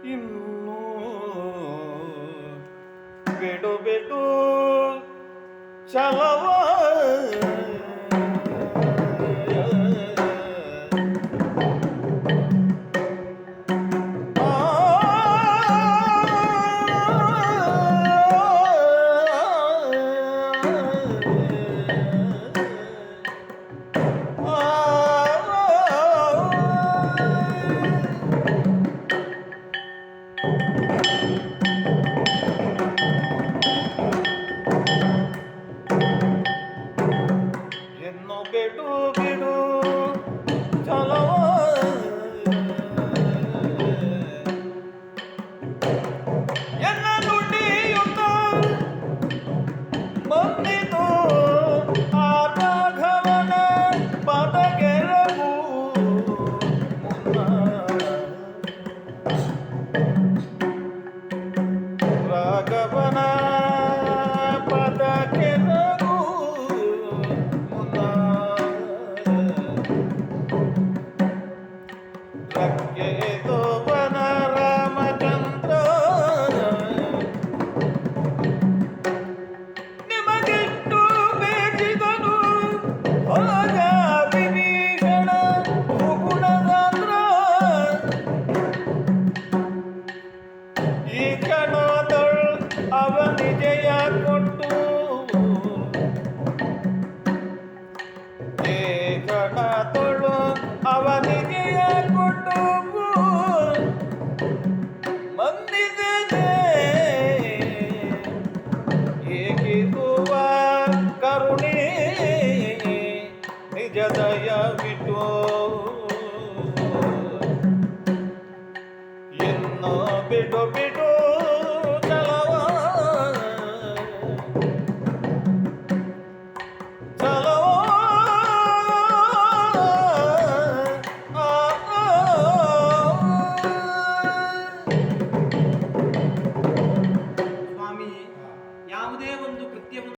ಇನ್ನು ಬಿಡು ಬಿಡು ಚಲವ ಎನ್ನು ಬಿಡು ಬಿಡು ಚಲವ ಎನ್ನ ನುಡಿಯುತ್ತ ಬಂದಿತು ಆ ರಾಘವನ ಪದಗೆರವು ರಾಘವನ ಪದಗೆರವು ರಕ್ಕೆದೋಪನ ರಾಮಚಂದ್ರ ನಿಮಗಿಟ್ಟು ಬೇಜಿದನು ಹೊಲಗ ವಿಭೀಷಣ ಗುಣಸಾಂದ್ರ ಈ ಕ್ಷಣದೊಳ್ ಅವನಿಗೆಯ ಕೊಟ್ಟು ಈ ಕ್ಷಣದೊಳು ಅವನಿಗೆಯ ಕೊಟ್ಟು ಮಂದಿದೆ ಏಕಿರುವ ಕರುಣೆ ನಿಜ ದಯವಿಟ್ಟು ಎನ್ನು ಬಿಡು ಬಿಡು